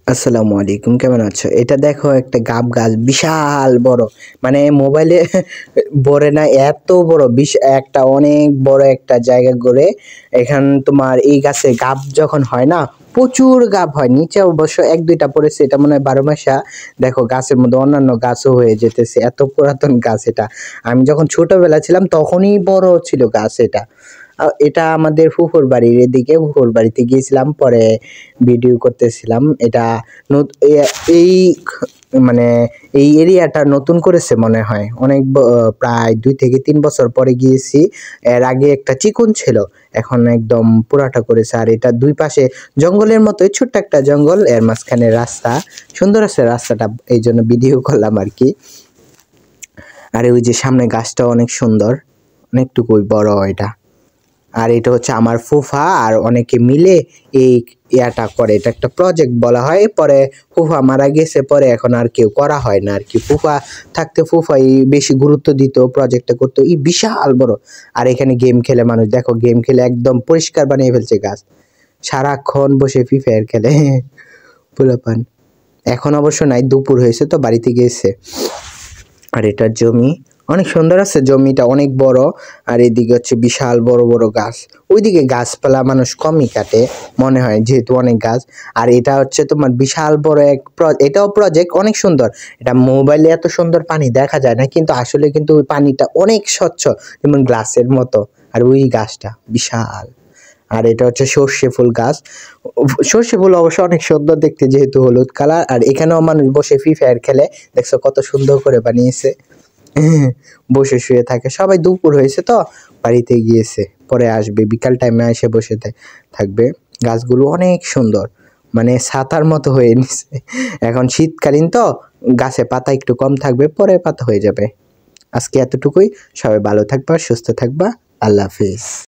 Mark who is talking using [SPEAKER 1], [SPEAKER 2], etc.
[SPEAKER 1] আসসালামু আলাইকুম, কেমন আছো? এটা দেখো একটা গাব গাছ, বিশাল বড়। মানে মোবাইলে বড় না, এত বড়, একটা অনেক বড় একটা জায়গা করে। এখান তোমার এই গাছে গাব যখন হয় না, প্রচুর গাব হয়। নিচে অবশ্য এক দুইটা পড়েছে, এটা মনে হয় 12 মাসা। দেখো গাছের মধ্যে অন্যান্য গাছও হয়ে যেতেছে, এত পুরাতন গাছ এটা। আমি যখন ছোটবেলা ছিলাম তখনই বড় ছিল গাছ এটা। এটা আমাদের ফুফুর বাড়ির এদিকে, ফুফুর বাড়িতে গিয়েছিলাম, পরে ভিডিও করতেছিলাম। এটা এই মানে এই এরিয়াটা নতুন করেছে মনে হয়, অনেক প্রায় 2 থেকে 3 বছর পরে গিয়েছি। এর আগে একটা চিকন ছিল, এখন একদম পুরাটা করেছে। আর এটা দুই পাশে জঙ্গলের মতোই, ছোট্ট একটা জঙ্গল, এর মাঝখানে রাস্তা। সুন্দর আছে রাস্তাটা, এই জন্য ভিডিও করলাম আর কি। আর ওই যে সামনে গাছটা অনেক সুন্দর, অনেকটুকুই বড় এটা। আর এটা হচ্ছে আমার ফুফা আর অনেকে মিলে এই ইয়াটা করে, এটা একটা প্রজেক্ট বলা হয়। পরে ফুফা মারা গেছে, পরে এখন আর কেউ করা হয় না আর কি। ফুফা থাকতে ফুফাই বেশি গুরুত্ব দিত, প্রজেক্টটা করতো। এই বিশাল বড়। আর এখানে গেম খেলে মানুষ, দেখো গেম খেলে একদম পরিষ্কার বানিয়ে ফেলছে গাছ। সারাক্ষণ বসে ফ্রি ফায়ার খেলে পোলাপান। এখন অবশ্য নাই, দুপুর হয়েছে তো বাড়িতে গিয়েছে। আর এটার জমি অনেক সুন্দর আছে, জমিটা অনেক বড়। আর এদিকে হচ্ছে বিশাল বড় বড় গাছ। ওইদিকে গাছপালা মানুষ কমই কাটে মনে হয়, যেহেতু অনেক গাছ। আর এটা হচ্ছে তোমার বিশাল বড় এটাও প্রজেক্ট, অনেক সুন্দর। এটা মোবাইলে এত সুন্দর পানি দেখা যায় না, কিন্তু আসলে কিন্তু ওই পানিটা অনেক স্বচ্ছ, যেমন গ্লাসের মতো। আর ওই গাছটা বিশাল। আর এটা হচ্ছে সর্ষে ফুল গাছ। সর্ষে ফুল অবশ্য অনেক সুন্দর দেখতে, যেহেতু হলুদ কালার। আর এখানেও মানুষ বসে ফ্রি ফায়ার খেলে, দেখছো কত সুন্দর করে বানিয়েছে। বসে শুয়ে থাকে সবাই। দুপুর হয়েছে তো বাড়িতে গিয়েছে, পরে আসবে, বিকাল টাইমে এসে বসে থাকবে। গাছগুলো অনেক সুন্দর, মানে ছাতার মতো হয়ে নিছে। এখন শীতকালীন তো, গাছে পাতা একটু কম থাকবে, পরে পাতা হয়ে যাবে। আজকে এতটুকুই। সবাই ভালো থাকবা, সুস্থ থাকবা। আল্লাহ হাফিজ।